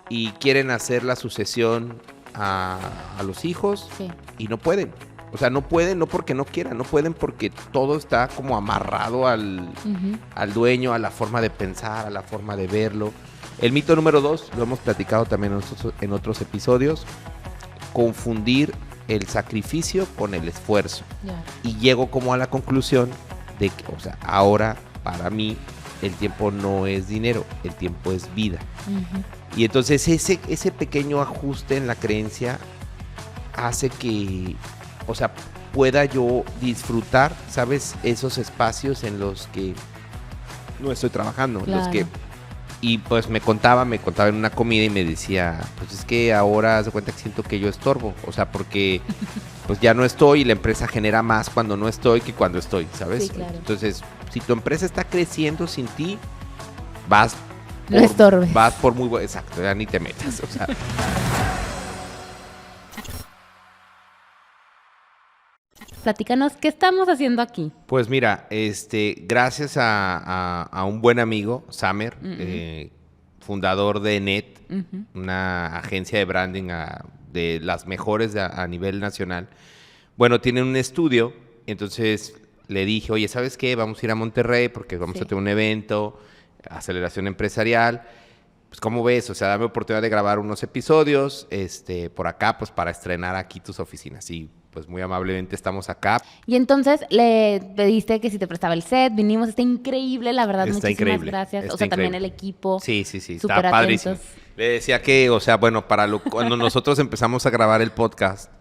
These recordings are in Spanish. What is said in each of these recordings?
y quieren hacer la sucesión a los hijos y no pueden. O sea, no pueden, no porque no quieran, no pueden porque todo está como amarrado al dueño, a la forma de pensar, a la forma de verlo. El mito número 2, lo hemos platicado también en otros episodios, confundir el sacrificio con el esfuerzo. Y llego como a la conclusión de que, o sea, ahora para mí el tiempo no es dinero, el tiempo es vida. Y entonces ese pequeño ajuste en la creencia hace que, o sea, pueda yo disfrutar, ¿sabes? Esos espacios en los que no estoy trabajando, en los que... Y pues me contaba en una comida y me decía, pues es que ahora se cuenta que siento que yo estorbo, o sea, porque pues ya no estoy y la empresa genera más cuando no estoy que cuando estoy, ¿sabes? Sí, claro. Entonces, si tu empresa está creciendo sin ti, vas no estorbes. Vas por muy buen... Exacto, ya ni te metas, o sea... Platícanos, ¿qué estamos haciendo aquí? Pues mira, gracias a un buen amigo, Samer, fundador de Net, una agencia de branding de las mejores a nivel nacional. Bueno, tienen un estudio, entonces le dije, oye, ¿sabes qué? Vamos a ir a Monterrey porque vamos a tener un evento, aceleración empresarial. Pues, ¿cómo ves? O sea, dame oportunidad de grabar unos episodios por acá, pues para estrenar aquí tus oficinas. Y pues muy amablemente estamos acá. Y entonces le pediste que si te prestaba el set, vinimos, está increíble, la verdad, está muchísimas increíble. gracias. Está o sea, increíble. También el equipo. Sí, está padrísimo. Le decía que, o sea, bueno, cuando nosotros empezamos a grabar el podcast,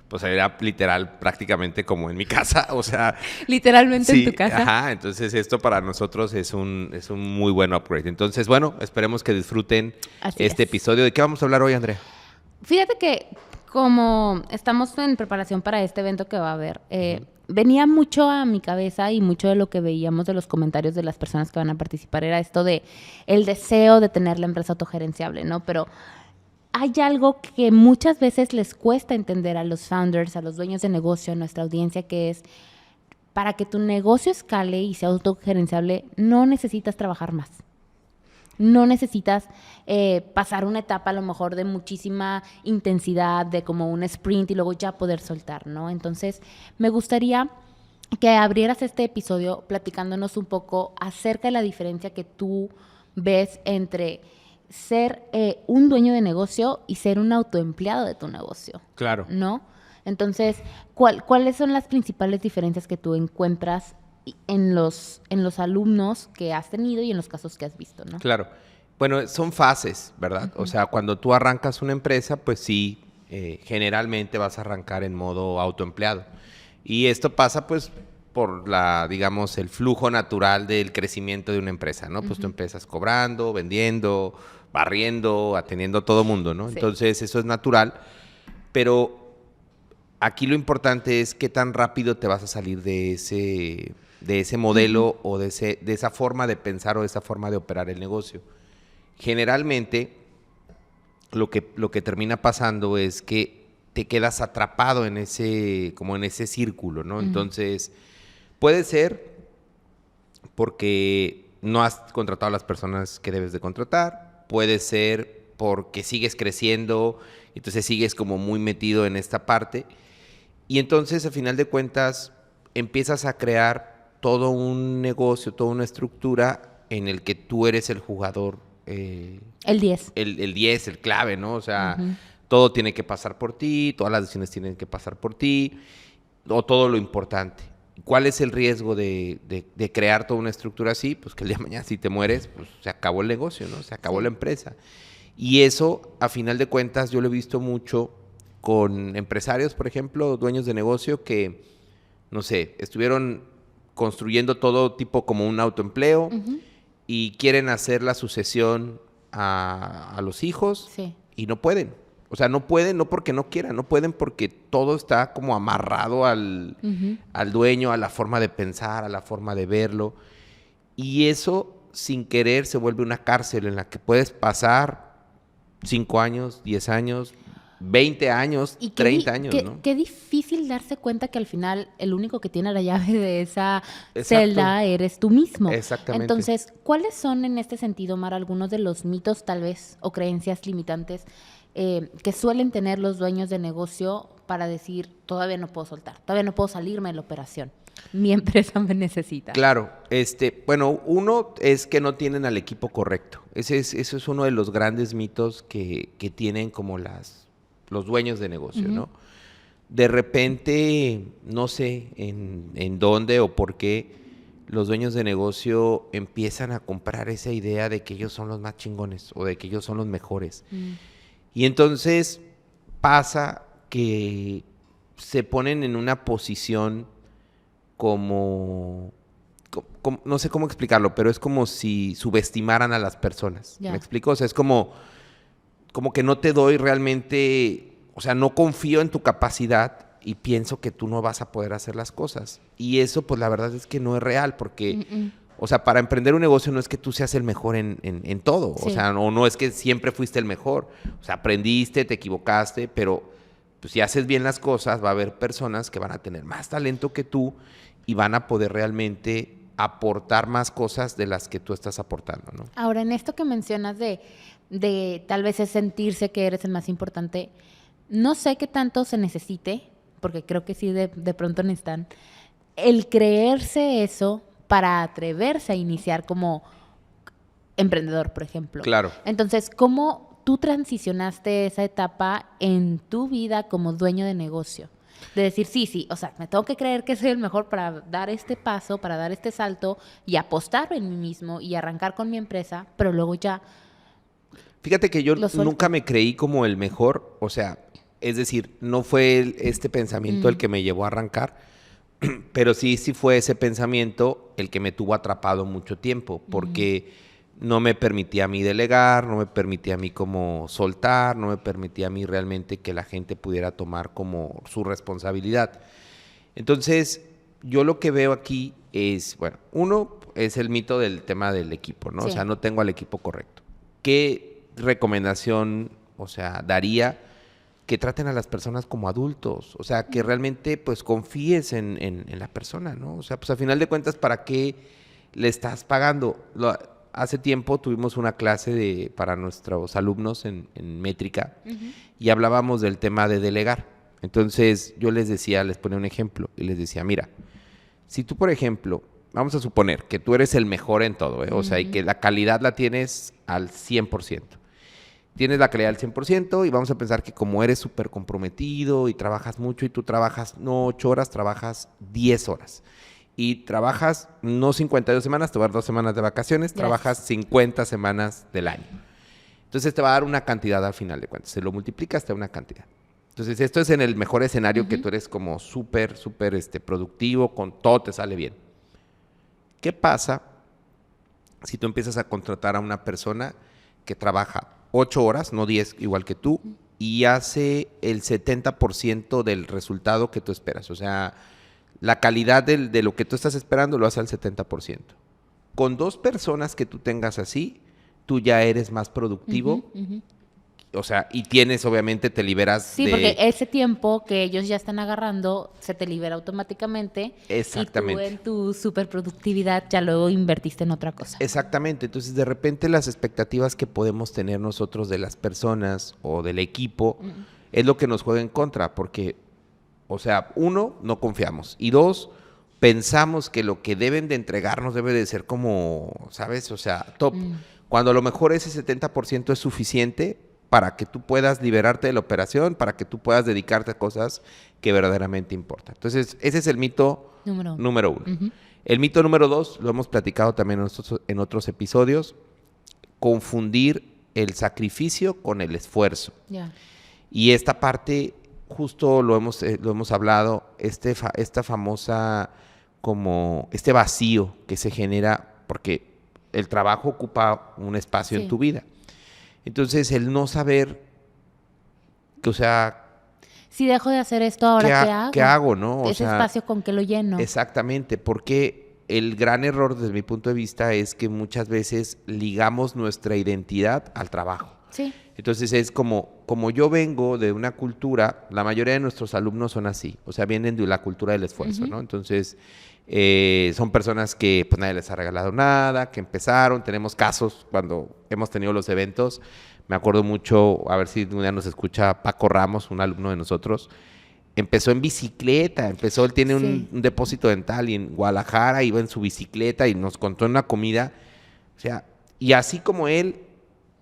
pues era literal prácticamente como en mi casa, o sea... Literalmente en tu casa. Ajá, entonces esto para nosotros es un muy buen upgrade. Entonces, bueno, esperemos que disfruten este episodio. ¿De qué vamos a hablar hoy, Andrea? Fíjate que como estamos en preparación para este evento que va a haber, venía mucho a mi cabeza y mucho de lo que veíamos de los comentarios de las personas que van a participar era esto de el deseo de tener la empresa autogerenciable, ¿no? Pero hay algo que muchas veces les cuesta entender a los founders, a los dueños de negocio, a nuestra audiencia, que es para que tu negocio escale y sea autogerenciable, no necesitas trabajar más. No necesitas pasar una etapa a lo mejor de muchísima intensidad, de como un sprint y luego ya poder soltar, ¿no? Entonces, me gustaría que abrieras este episodio platicándonos un poco acerca de la diferencia que tú ves entre ser un dueño de negocio y ser un autoempleado de tu negocio. Claro. ¿No? Entonces, ¿cuáles son las principales diferencias que tú encuentras en los alumnos que has tenido y en los casos que has visto, ¿no? Claro. Bueno, son fases, ¿verdad? O sea, cuando tú arrancas una empresa, pues sí, generalmente vas a arrancar en modo autoempleado. Y esto pasa, pues, por digamos, el flujo natural del crecimiento de una empresa, ¿no? Pues tú empiezas cobrando, vendiendo, barriendo, atendiendo a todo mundo, ¿no? Sí. Entonces, eso es natural, pero aquí lo importante es qué tan rápido te vas a salir de ese modelo o de esa forma de pensar o de esa forma de operar el negocio. Generalmente, lo que termina pasando es que te quedas atrapado en ese círculo, ¿no? Entonces, puede ser porque no has contratado a las personas que debes de contratar, puede ser porque sigues creciendo, entonces sigues como muy metido en esta parte, y entonces, a final de cuentas, empiezas a crear todo un negocio, toda una estructura en el que tú eres el jugador. El 10. El 10, el clave, ¿no? O sea, todo tiene que pasar por ti, todas las decisiones tienen que pasar por ti, o todo lo importante. ¿Cuál es el riesgo de crear toda una estructura así? Pues que el día de mañana, si te mueres, pues se acabó el negocio, ¿no? Se acabó la empresa. Y eso, a final de cuentas, yo lo he visto mucho con empresarios, por ejemplo, dueños de negocio que, no sé, estuvieron construyendo todo tipo como un autoempleo y quieren hacer la sucesión a los hijos y no pueden. O sea, no pueden, no porque no quieran, no pueden porque todo está como amarrado al dueño, a la forma de pensar, a la forma de verlo. Y eso, sin querer, se vuelve una cárcel en la que puedes pasar 5 años, 10 años, 20 años, 30 años, ¿no? Qué difícil darse cuenta que al final el único que tiene la llave de esa celda eres tú mismo. Exactamente. Entonces, ¿cuáles son en este sentido, Mar, algunos de los mitos tal vez o creencias limitantes que suelen tener los dueños de negocio para decir, todavía no puedo soltar, todavía no puedo salirme de la operación? Mi empresa me necesita. Claro, bueno, uno es que no tienen al equipo correcto. Ese es uno de los grandes mitos que tienen como los dueños de negocio, ¿no? De repente, no sé en dónde o por qué los dueños de negocio empiezan a comprar esa idea de que ellos son los más chingones o de que ellos son los mejores. Y entonces pasa que se ponen en una posición como no sé cómo explicarlo, pero es como si subestimaran a las personas. ¿Me explico? O sea, es como que no te doy realmente, o sea, no confío en tu capacidad y pienso que tú no vas a poder hacer las cosas. Y eso, pues, la verdad es que no es real, porque, o sea, para emprender un negocio no es que tú seas el mejor en todo. Sí. O sea, no es que siempre fuiste el mejor. O sea, aprendiste, te equivocaste, pero pues, si haces bien las cosas, va a haber personas que van a tener más talento que tú y van a poder realmente aportar más cosas de las que tú estás aportando, ¿no? Ahora, en esto que mencionas de tal vez es sentirse que eres el más importante, no sé qué tanto se necesite, porque creo que sí de pronto necesitan, el creerse eso para atreverse a iniciar como emprendedor, por ejemplo. Claro. Entonces, ¿cómo tú transicionaste esa etapa en tu vida como dueño de negocio? De decir, sí, o sea, me tengo que creer que soy el mejor para dar este paso, para dar este salto y apostar en mí mismo y arrancar con mi empresa, pero luego ya... Fíjate que yo nunca me creí como el mejor, o sea, es decir, no fue este pensamiento el que me llevó a arrancar, pero sí fue ese pensamiento el que me tuvo atrapado mucho tiempo, porque no me permitía a mí delegar, no me permitía a mí como soltar, no me permitía a mí realmente que la gente pudiera tomar como su responsabilidad. Entonces, yo lo que veo aquí es, bueno, uno es el mito del tema del equipo, ¿no? Sí. O sea, no tengo al equipo correcto. ¿Qué recomendación, o sea, daría? Que traten a las personas como adultos, o sea, que realmente pues confíes en la persona, ¿no? O sea, pues a final de cuentas, ¿para qué le estás pagando? Hace tiempo tuvimos una clase para nuestros alumnos en métrica y hablábamos del tema de delegar. Entonces yo les ponía un ejemplo y les decía, mira, si tú, por ejemplo, vamos a suponer que tú eres el mejor en todo, o sea, y que la calidad la tienes al 100%. Tienes la calidad al 100% y vamos a pensar que como eres súper comprometido y trabajas mucho y tú trabajas no 8 horas, trabajas 10 horas. Y trabajas no 52 semanas, te va a dar 2 semanas de vacaciones, trabajas 50 semanas del año. Entonces te va a dar una cantidad al final de cuentas. Se lo multiplicas, te da una cantidad. Entonces esto es en el mejor escenario que tú eres como súper productivo, con todo te sale bien. ¿Qué pasa si tú empiezas a contratar a una persona que trabaja 8 horas, no 10 igual que tú, y hace el 70% del resultado que tú esperas? O sea, la calidad de lo que tú estás esperando lo hace al 70%. Con 2 personas que tú tengas así, tú ya eres más productivo. O sea, y tienes, obviamente, te liberas Sí, porque ese tiempo que ellos ya están agarrando se te libera automáticamente. Exactamente. Y tú en tu superproductividad ya luego invertiste en otra cosa. Exactamente. Entonces, de repente, las expectativas que podemos tener nosotros de las personas o del equipo es lo que nos juega en contra, porque, o sea, 1, no confiamos. Y 2, pensamos que lo que deben de entregarnos debe de ser como, ¿sabes? O sea, top. Cuando a lo mejor ese 70% es suficiente para que tú puedas liberarte de la operación, para que tú puedas dedicarte a cosas que verdaderamente importan. Entonces, ese es el mito número 1. El mito número 2, lo hemos platicado también en otros episodios, confundir el sacrificio con el esfuerzo. Y esta parte, justo lo hemos hablado, esta famosa, como este vacío que se genera, porque el trabajo ocupa un espacio en tu vida. Entonces, el no saber que, o sea... Si dejo de hacer esto, ¿ahora qué hago? ¿Qué hago, no? O Ese sea, espacio, ¿con qué lo lleno? Exactamente, porque el gran error desde mi punto de vista es que muchas veces ligamos nuestra identidad al trabajo. Sí. Entonces es como yo vengo de una cultura, la mayoría de nuestros alumnos son así, o sea, vienen de la cultura del esfuerzo, ¿no? Entonces, son personas que pues nadie les ha regalado nada, que empezaron, tenemos casos cuando hemos tenido los eventos, me acuerdo mucho, a ver si un día nos escucha Paco Ramos, un alumno de nosotros, empezó en bicicleta, él tiene un depósito dental y en Guadalajara iba en su bicicleta y nos contó en una comida, o sea, y así como él,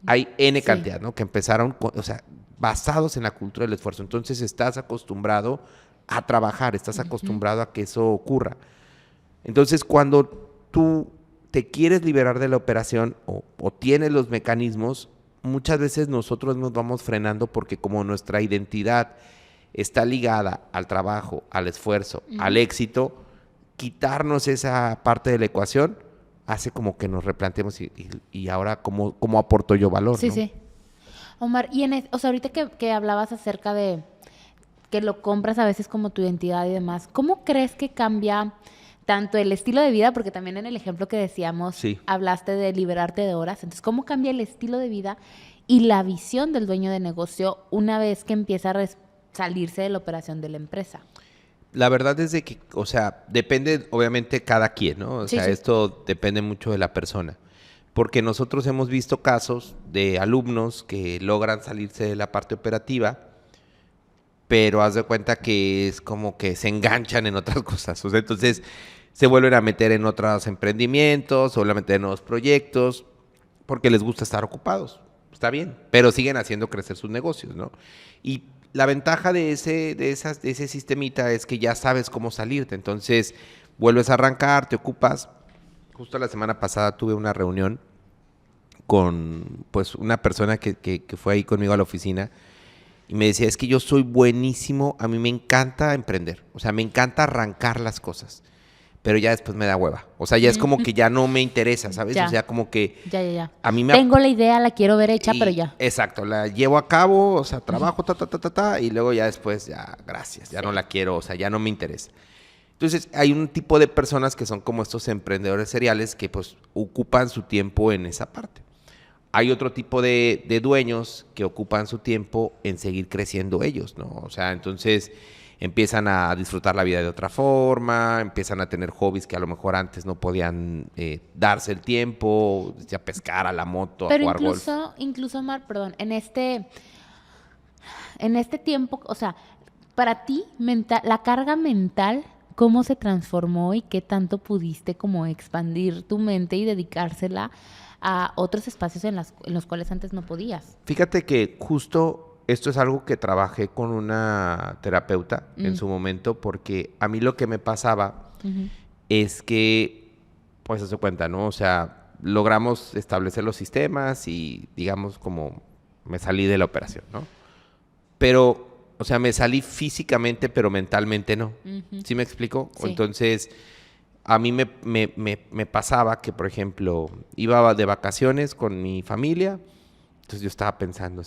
hay N cantidad, ¿no? Que empezaron, o sea, basados en la cultura del esfuerzo. Entonces estás acostumbrado a trabajar, estás acostumbrado a que eso ocurra. Entonces, cuando tú te quieres liberar de la operación o tienes los mecanismos, muchas veces nosotros nos vamos frenando porque como nuestra identidad está ligada al trabajo, al esfuerzo, al éxito, quitarnos esa parte de la ecuación hace como que nos replanteemos y ahora cómo aporto yo valor, Sí, ¿no? sí. Omar, y o sea, ahorita que hablabas acerca de que lo compras a veces como tu identidad y demás, ¿cómo crees que cambia tanto el estilo de vida? Porque también en el ejemplo que decíamos, hablaste de liberarte de horas. Entonces, ¿cómo cambia el estilo de vida y la visión del dueño de negocio una vez que empieza a salirse de la operación de la empresa? La verdad es de que, o sea, depende obviamente cada quien, ¿no? O sea, esto depende mucho de la persona. Porque nosotros hemos visto casos de alumnos que logran salirse de la parte operativa, pero haz de cuenta que es como que se enganchan en otras cosas. O sea, entonces se vuelven a meter en otros emprendimientos, se vuelven a meter en nuevos proyectos, porque les gusta estar ocupados. Está bien, pero siguen haciendo crecer sus negocios, ¿no? Y la ventaja de ese sistemita es que ya sabes cómo salirte. Entonces, vuelves a arrancar, te ocupas. Justo la semana pasada tuve una reunión con pues una persona que fue ahí conmigo a la oficina y me decía, es que yo soy buenísimo, a mí me encanta emprender. O sea, me encanta arrancar las cosas. Pero ya después me da hueva. O sea, ya es como que ya no me interesa, ¿sabes? Ya. O sea, como que... Ya. A mí me Tengo la idea, la quiero ver hecha, pero ya. Exacto, la llevo a cabo, o sea, trabajo, y luego ya después, ya, gracias, ya no la quiero, o sea, ya no me interesa. Entonces, hay un tipo de personas que son como estos emprendedores seriales que, pues, ocupan su tiempo en esa parte. Hay otro tipo de dueños que ocupan su tiempo en seguir creciendo ellos, ¿no? O sea, entonces empiezan a disfrutar la vida de otra forma, empiezan a tener hobbies que a lo mejor antes no podían darse el tiempo, a pescar, a la moto, pero a jugar golf. Incluso, Omar, perdón, en este tiempo, o sea, para ti, la carga mental, ¿cómo se transformó y qué tanto pudiste como expandir tu mente y dedicársela a otros espacios en los cuales antes no podías? Fíjate que justo esto es algo que trabajé con una terapeuta en su momento, porque a mí lo que me pasaba es que, pues, se cuenta, ¿no? O sea, logramos establecer los sistemas y, digamos, como me salí de la operación, ¿no? Pero, o sea, me salí físicamente, pero mentalmente no. ¿Sí me explico? Sí. Entonces, a mí me pasaba que, por ejemplo, iba de vacaciones con mi familia. Entonces yo estaba pensando,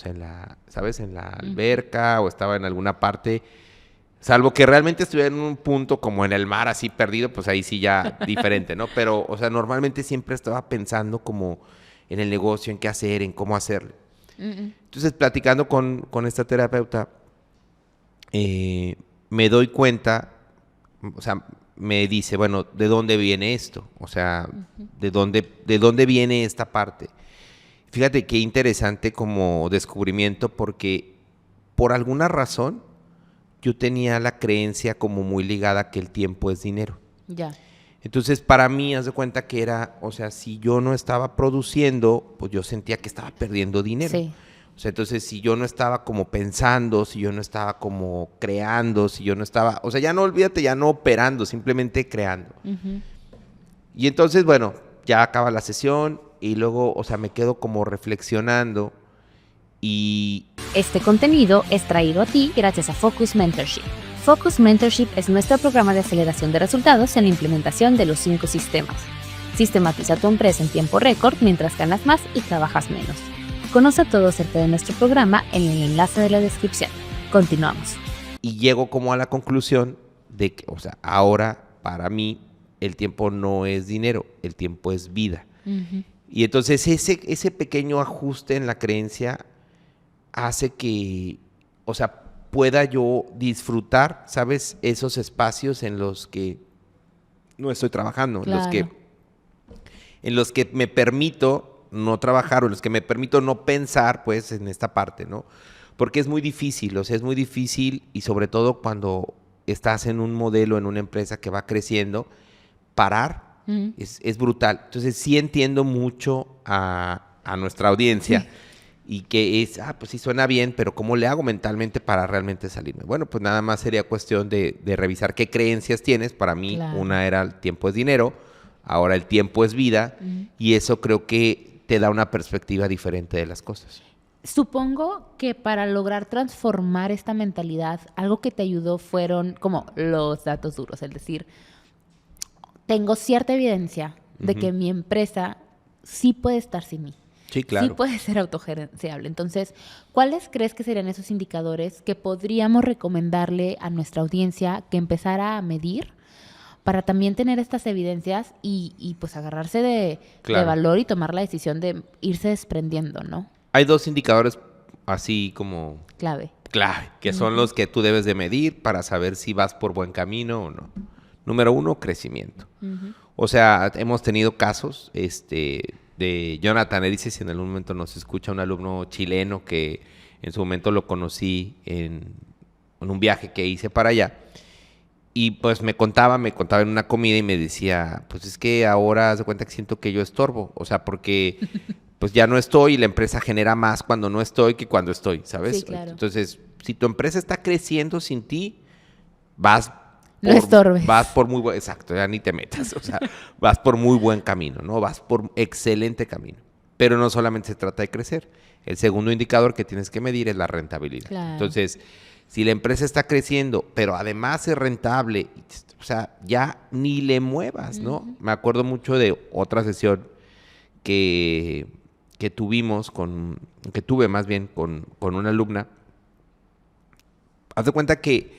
en la, ¿sabes? En la alberca o estaba en alguna parte, salvo que realmente estuviera en un punto como en el mar así perdido, pues ahí sí ya diferente, ¿no? Pero, o sea, normalmente siempre estaba pensando como en el negocio, en qué hacer, en cómo hacerlo. Entonces, platicando con esta terapeuta, me doy cuenta, o sea, me dice, bueno, ¿de dónde viene esto? O sea, ¿de dónde viene esta parte? Fíjate qué interesante como descubrimiento, porque por alguna razón yo tenía la creencia como muy ligada a que el tiempo es dinero. Ya. Entonces, para mí, haz de cuenta que era, o sea, si yo no estaba produciendo, pues yo sentía que estaba perdiendo dinero. Sí. O sea, entonces, si yo no estaba como pensando, si yo no estaba como creando, si yo no estaba, o sea, ya no olvídate, ya no operando, simplemente creando. Y entonces, bueno, ya acaba la sesión y luego, o sea, me quedo como reflexionando y... Este contenido es traído a ti gracias a Focus Mentorship. Focus Mentorship es nuestro programa de aceleración de resultados en la implementación de los 5 sistemas. Sistematiza tu empresa en tiempo récord mientras ganas más y trabajas menos. Conoce todo acerca de nuestro programa en el enlace de la descripción. Continuamos. Y llego como a la conclusión de que, o sea, ahora para mí el tiempo no es dinero, el tiempo es vida. Y entonces ese pequeño ajuste en la creencia hace que, o sea, pueda yo disfrutar, ¿sabes? Esos espacios en los que no estoy trabajando, Claro. en los que me permito no trabajar o en los que me permito no pensar, pues, en esta parte, ¿no? Porque es muy difícil, o sea, es muy difícil y sobre todo cuando estás en un modelo, en una empresa que va creciendo, parar es brutal. Entonces sí entiendo mucho a nuestra audiencia y que es, pues sí suena bien, pero ¿cómo le hago mentalmente para realmente salirme? Bueno, pues nada más sería cuestión de revisar qué creencias tienes. Para mí, Claro. una era el tiempo es dinero, ahora el tiempo es vida y eso creo que te da una perspectiva diferente de las cosas. Supongo que para lograr transformar esta mentalidad, algo que te ayudó fueron como los datos duros, es decir, tengo cierta evidencia de que mi empresa sí puede estar sin mí. Sí, claro. Sí puede ser autogerenciable. Entonces, ¿cuáles crees que serían esos indicadores que podríamos recomendarle a nuestra audiencia que empezara a medir para también tener estas evidencias y pues agarrarse de valor y tomar la decisión de irse desprendiendo, ¿no? Hay 2 indicadores así como Clave, que son los que tú debes de medir para saber si vas por buen camino o no. Número 1, crecimiento. O sea, hemos tenido casos de Jonathan Erice, si en algún momento nos escucha, un alumno chileno que en su momento lo conocí en un viaje que hice para allá. Y pues me contaba en una comida y me decía, pues es que ahora haz de cuenta que siento que yo estorbo. O sea, porque pues ya no estoy y la empresa genera más cuando no estoy que cuando estoy, ¿sabes? Sí, claro. Entonces, si tu empresa está creciendo sin ti, vas no estorbes. Vas por muy buen, exacto, ya ni te metas, o sea, vas por muy buen camino, ¿no? Vas por excelente camino. Pero no solamente se trata de crecer. El segundo indicador que tienes que medir es la rentabilidad. Claro. Entonces, si la empresa está creciendo, pero además es rentable, o sea, ya ni le muevas, ¿no? Me acuerdo mucho de otra sesión que tuve más bien con una alumna. Haz de cuenta que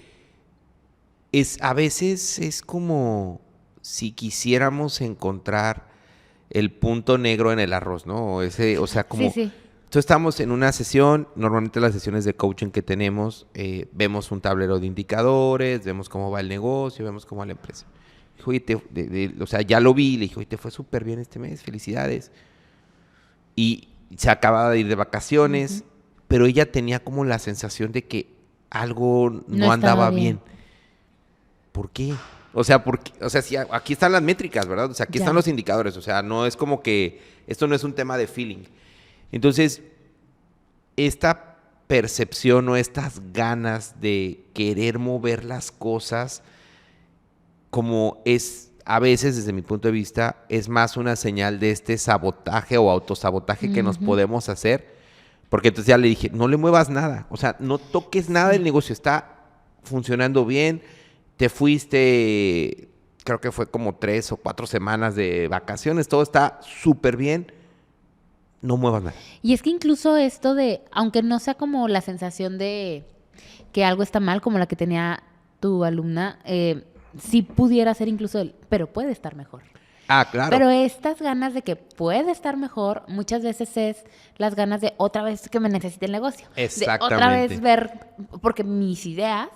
a veces es como si quisiéramos encontrar el punto negro en el arroz, ¿no? O sea, como... Sí. Entonces estamos en una sesión, normalmente las sesiones de coaching que tenemos, vemos un tablero de indicadores, vemos cómo va el negocio, vemos cómo va la empresa. Dijo, oye, o sea, ya lo vi, le dije, oye, te fue súper bien este mes, felicidades. Y se acababa de ir de vacaciones, pero ella tenía como la sensación de que algo no andaba bien. ¿Por qué? O sea, si aquí están las métricas, ¿verdad? O sea, aquí están los indicadores. O sea, no es como que esto no es un tema de feeling. Entonces, esta percepción o estas ganas de querer mover las cosas, como es a veces, desde mi punto de vista, es más una señal de este sabotaje o autosabotaje que nos podemos hacer. Porque entonces ya le dije, no le muevas nada. O sea, no toques nada del negocio. Está funcionando bien. Te fuiste, creo que fue como 3 o 4 semanas de vacaciones. Todo está súper bien. No muevas nada. Y es que incluso esto de, aunque no sea como la sensación de que algo está mal, como la que tenía tu alumna, sí pudiera ser incluso pero puede estar mejor. Ah, claro. Pero estas ganas de que puede estar mejor, muchas veces es las ganas de otra vez que me necesite el negocio. Exactamente. De otra vez ver, porque mis ideas,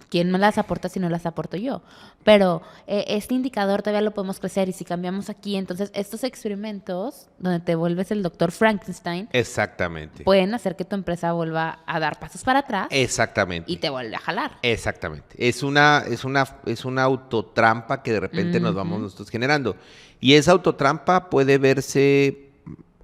¿quién me las aporta si no las aporto yo? Pero este indicador todavía lo podemos crecer y si cambiamos aquí, entonces estos experimentos donde te vuelves el doctor Frankenstein, exactamente, pueden hacer que tu empresa vuelva a dar pasos para atrás. Exactamente. Y te vuelve a jalar. Exactamente. Es una autotrampa que de repente nos vamos nosotros generando. Y esa autotrampa puede verse,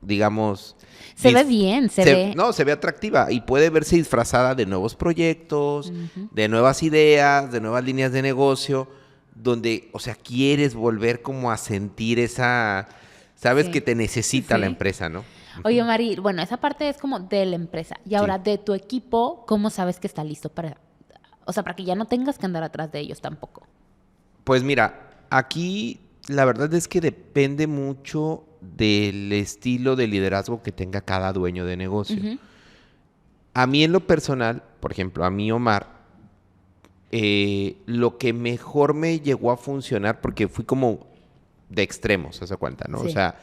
digamos... Se ve bien, se ve... No, se ve atractiva y puede verse disfrazada de nuevos proyectos, de nuevas ideas, de nuevas líneas de negocio, donde, o sea, quieres volver como a sentir esa... Sabes que te necesita la empresa, ¿no? Oye, Mari, bueno, esa parte es como de la empresa. Y ahora, de tu equipo, ¿cómo sabes que está listo para... O sea, para que ya no tengas que andar atrás de ellos tampoco? Pues mira, aquí la verdad es que depende mucho del estilo de liderazgo que tenga cada dueño de negocio. A mí en lo personal, por ejemplo, a mí Omar, lo que mejor me llegó a funcionar, porque fui como de extremos, ¿se da cuenta, no? Sí. O sea,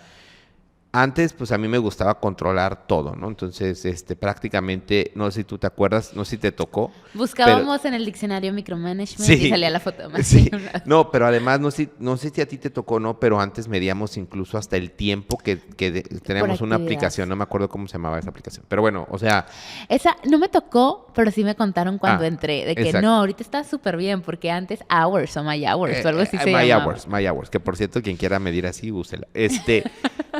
Antes, pues a mí me gustaba controlar todo, ¿no? Entonces, prácticamente, no sé si tú te acuerdas, no sé si te tocó. Buscábamos en el diccionario micromanagement y salía la foto más. Sí. No, pero además, no sé si a ti te tocó, ¿no? Pero antes medíamos incluso hasta el tiempo que teníamos una aplicación. No me acuerdo cómo se llamaba esa aplicación. Pero bueno, o sea... Esa no me tocó, pero sí me contaron cuando entré. De que exacto. No, ahorita está súper bien, porque antes Hours o My Hours o algo así se llamaba. My Hours, que por cierto, quien quiera medir así, úsela.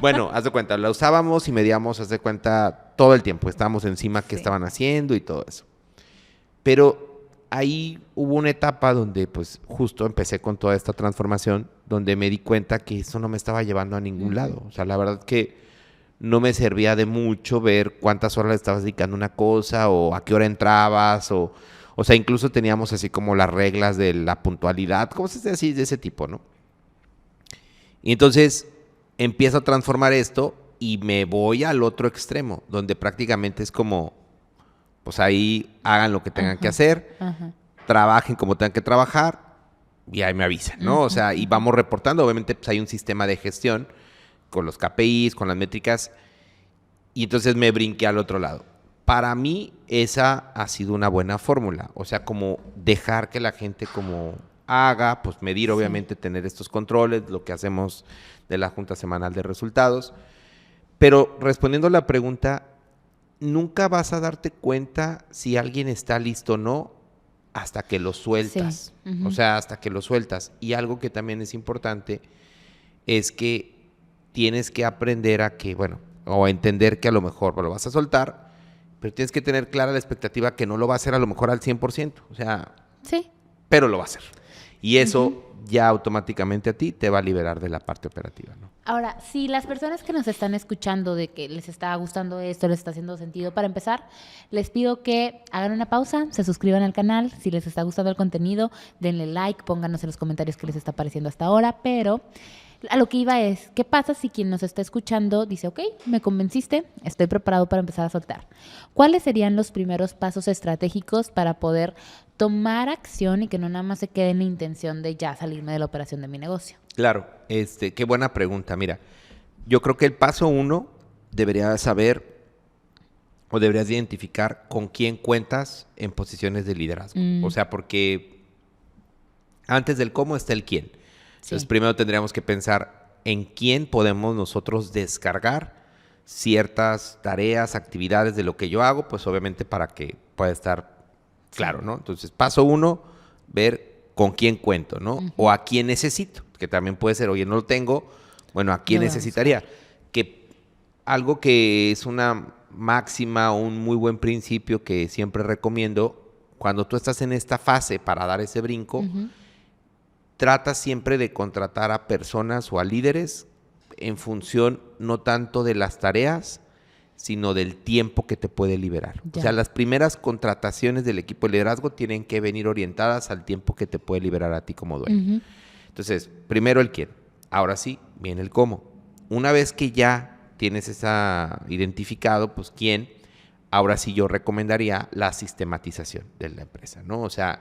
Bueno, haz de cuenta, la usábamos y medíamos, haz de cuenta, todo el tiempo. Estábamos encima qué estaban haciendo y todo eso. Pero ahí hubo una etapa donde, pues, justo empecé con toda esta transformación, donde me di cuenta que eso no me estaba llevando a ningún lado. O sea, la verdad que no me servía de mucho ver cuántas horas le estabas dedicando a una cosa o a qué hora entrabas o sea, incluso teníamos así como las reglas de la puntualidad, cosas así de ese tipo, ¿no? Y entonces empiezo a transformar esto y me voy al otro extremo, donde prácticamente es como, pues ahí hagan lo que tengan que hacer, trabajen como tengan que trabajar y ahí me avisan, ¿no? O sea, y vamos reportando, obviamente pues hay un sistema de gestión con los KPIs, con las métricas, y entonces me brinqué al otro lado. Para mí esa ha sido una buena fórmula, o sea, como dejar que la gente como haga, pues medir obviamente, tener estos controles, lo que hacemos de la Junta Semanal de Resultados, pero respondiendo a la pregunta, nunca vas a darte cuenta si alguien está listo o no hasta que lo sueltas, o sea, hasta que lo sueltas, y algo que también es importante es que tienes que aprender a que, bueno, o a entender que a lo mejor lo vas a soltar, pero tienes que tener clara la expectativa que no lo va a hacer a lo mejor al 100%. O sea, pero lo va a hacer. Y eso ya automáticamente a ti te va a liberar de la parte operativa, ¿no? Ahora, si las personas que nos están escuchando de que les está gustando esto, les está haciendo sentido, para empezar, les pido que hagan una pausa, se suscriban al canal, si les está gustando el contenido, denle like, pónganos en los comentarios qué les está pareciendo hasta ahora, pero... A lo que iba es, ¿qué pasa si quien nos está escuchando dice, ok, me convenciste, estoy preparado para empezar a soltar? ¿Cuáles serían los primeros pasos estratégicos para poder tomar acción y que no nada más se quede en la intención de ya salirme de la operación de mi negocio? Claro, qué buena pregunta. Mira, yo creo que el paso 1 deberías saber o deberías identificar con quién cuentas en posiciones de liderazgo. O sea, porque antes del cómo está el quién. Entonces, primero tendríamos que pensar en quién podemos nosotros descargar ciertas tareas, actividades de lo que yo hago, pues obviamente para que pueda estar claro, ¿no? Entonces, paso 1, ver con quién cuento, ¿no? O a quién necesito, que también puede ser, oye, no lo tengo, bueno, ¿a quién necesitaría? Que algo que es una máxima o un muy buen principio que siempre recomiendo, cuando tú estás en esta fase para dar ese brinco, trata siempre de contratar a personas o a líderes en función no tanto de las tareas, sino del tiempo que te puede liberar. O sea, las primeras contrataciones del equipo de liderazgo tienen que venir orientadas al tiempo que te puede liberar a ti como dueño. Entonces, primero el quién. Ahora sí, viene el cómo. Una vez que ya tienes esa identificado, pues quién, ahora sí yo recomendaría la sistematización de la empresa, ¿no? O sea,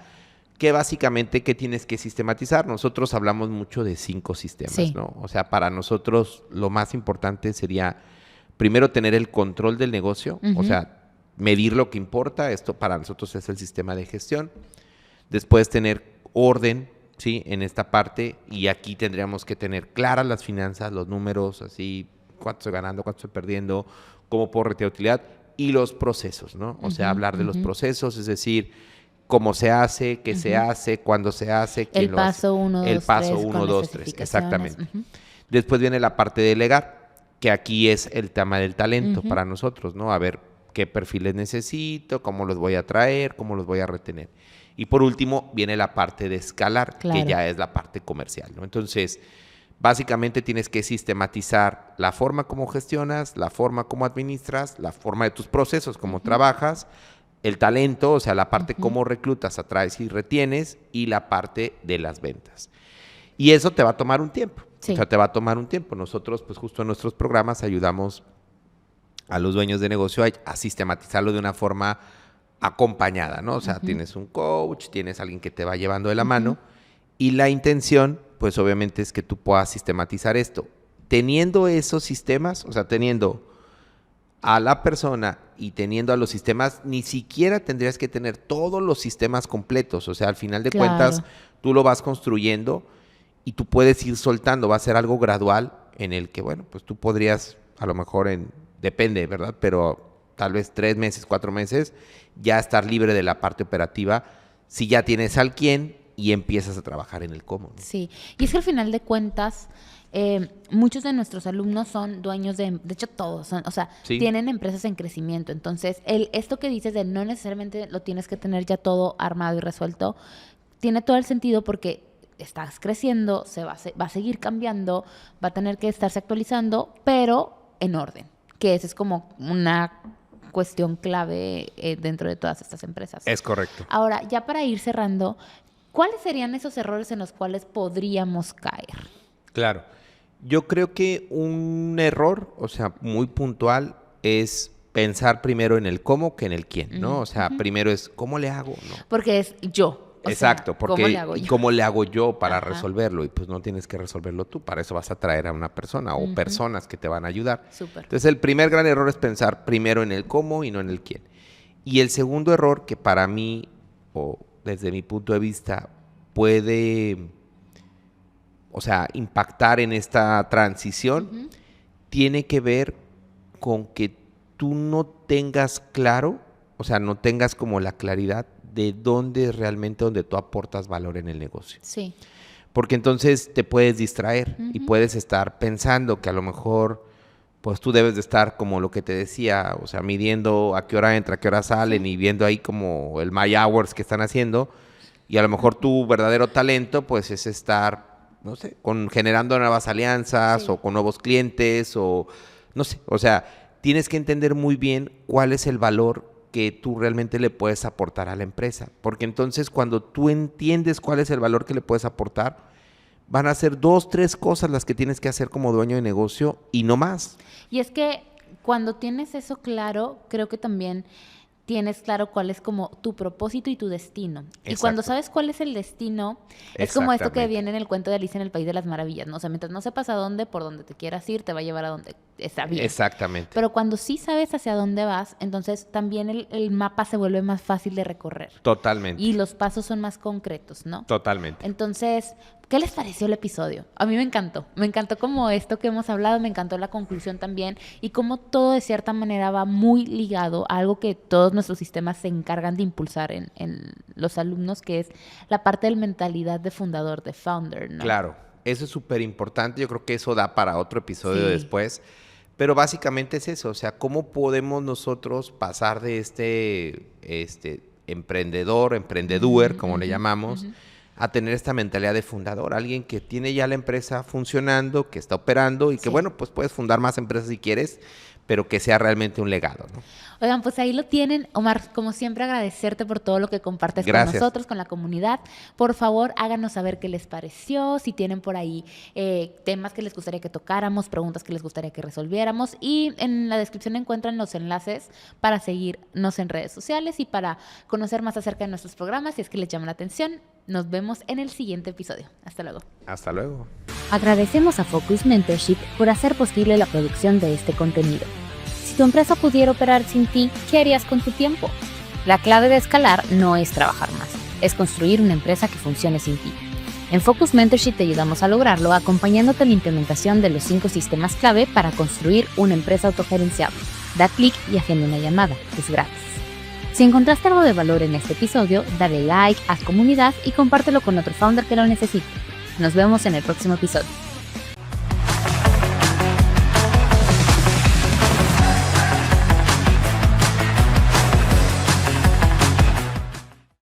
que básicamente, ¿qué tienes que sistematizar? Nosotros hablamos mucho de 5 sistemas, ¿no? O sea, para nosotros lo más importante sería, primero, tener el control del negocio, o sea, medir lo que importa. Esto para nosotros es el sistema de gestión. Después, tener orden, ¿sí? En esta parte, y aquí tendríamos que tener claras las finanzas, los números, así, cuánto estoy ganando, cuánto estoy perdiendo, cómo puedo retirar utilidad, y los procesos, ¿no? O sea, hablar de los procesos, es decir, cómo se hace, qué se hace, cuándo se hace, quién lo hace. El paso 1, 2, 3, exactamente. Después viene la parte de delegar, que aquí es el tema del talento para nosotros, ¿no? A ver qué perfiles necesito, cómo los voy a traer, cómo los voy a retener. Y por último viene la parte de escalar, que ya es la parte comercial, ¿no? Entonces, básicamente tienes que sistematizar la forma como gestionas, la forma como administras, la forma de tus procesos, cómo trabajas, el talento, o sea, la parte cómo reclutas, atraes y retienes, y la parte de las ventas. Y eso te va a tomar un tiempo. O sea, te va a tomar un tiempo. Nosotros, pues justo en nuestros programas ayudamos a los dueños de negocio a sistematizarlo de una forma acompañada, ¿no? O sea, tienes un coach, tienes alguien que te va llevando de la mano, y la intención, pues obviamente es que tú puedas sistematizar esto. teniendo esos sistemas, o sea, teniendo a la persona y teniendo a los sistemas, ni siquiera tendrías que tener todos los sistemas completos. O sea, al final de cuentas, tú lo vas construyendo y tú puedes ir soltando. Va a ser algo gradual en el que, bueno, pues tú podrías, a lo mejor depende, ¿verdad? Pero tal vez 3 meses, 4 meses, ya estar libre de la parte operativa si ya tienes al quién y empiezas a trabajar en el cómo, ¿no? Sí, y es que al final de cuentas, muchos de nuestros alumnos son dueños de hecho todos, tienen empresas en crecimiento. Entonces, esto que dices de no necesariamente lo tienes que tener ya todo armado y resuelto, tiene todo el sentido porque estás creciendo, va a seguir cambiando, va a tener que estarse actualizando, pero en orden, que esa es como una cuestión clave dentro de todas estas empresas. Es correcto. Ahora, ya para ir cerrando, ¿cuáles serían esos errores en los cuales podríamos caer? Claro. Yo creo que un error, o sea, muy puntual, es pensar primero en el cómo que en el quién, ¿no? O sea, primero es ¿cómo le hago? ¿No? Porque es yo. Exacto, porque ¿cómo le hago yo para resolverlo? Y pues no tienes que resolverlo tú, para eso vas a traer a una persona o personas que te van a ayudar. Súper. Entonces, el primer gran error es pensar primero en el cómo y no en el quién. Y el segundo error que para mí, o desde mi punto de vista, puede, o sea, impactar en esta transición, tiene que ver con que tú no tengas claro, o sea, no tengas como la claridad de dónde es realmente donde tú aportas valor en el negocio. Sí. Porque entonces te puedes distraer y puedes estar pensando que a lo mejor pues tú debes de estar como lo que te decía, o sea, midiendo a qué hora entra, a qué hora salen y viendo ahí como el My Hours que están haciendo, y a lo mejor tu verdadero talento pues es estar, no sé, generando nuevas alianzas o con nuevos clientes o no sé, o sea, tienes que entender muy bien cuál es el valor que tú realmente le puedes aportar a la empresa, porque entonces cuando tú entiendes cuál es el valor que le puedes aportar, van a ser 2, 3 cosas las que tienes que hacer como dueño de negocio y no más. Y es que cuando tienes eso claro, creo que también tienes claro cuál es como tu propósito y tu destino. Exacto. Y cuando sabes cuál es el destino, es como esto que viene en el cuento de Alicia en el País de las Maravillas, ¿no? O sea, mientras no sepas a dónde, por donde te quieras ir, te va a llevar a donde está bien. Exactamente. Pero cuando sí sabes hacia dónde vas, entonces también el mapa se vuelve más fácil de recorrer. Totalmente. Y los pasos son más concretos, ¿no? Totalmente. Entonces, ¿qué les pareció el episodio? A mí me encantó como esto que hemos hablado, me encantó la conclusión también y cómo todo de cierta manera va muy ligado a algo que todos nuestros sistemas se encargan de impulsar en los alumnos, que es la parte de la mentalidad de fundador, de founder, ¿no? Claro, eso es súper importante, yo creo que eso da para otro episodio después, pero básicamente es eso, o sea, ¿cómo podemos nosotros pasar de este emprendedor, como le llamamos, a tener esta mentalidad de fundador, alguien que tiene ya la empresa funcionando, que está operando y que, bueno, pues puedes fundar más empresas si quieres, pero que sea realmente un legado, ¿no? Oigan, pues ahí lo tienen. Omar, como siempre, agradecerte por todo lo que compartes con nosotros, con la comunidad. Por favor, háganos saber qué les pareció, si tienen por ahí temas que les gustaría que tocáramos, preguntas que les gustaría que resolviéramos. Y en la descripción encuentran los enlaces para seguirnos en redes sociales y para conocer más acerca de nuestros programas, si es que les llama la atención. Nos vemos en el siguiente episodio. Hasta luego. Hasta luego. Agradecemos a Focus Mentorship por hacer posible la producción de este contenido. Si tu empresa pudiera operar sin ti, ¿qué harías con tu tiempo? La clave de escalar no es trabajar más, es construir una empresa que funcione sin ti. En Focus Mentorship te ayudamos a lograrlo acompañándote en la implementación de los 5 sistemas clave para construir una empresa autogerenciable. Da clic y agenda una llamada, es gratis. Si encontraste algo de valor en este episodio, dale like, haz comunidad y compártelo con otro founder que lo necesite. Nos vemos en el próximo episodio.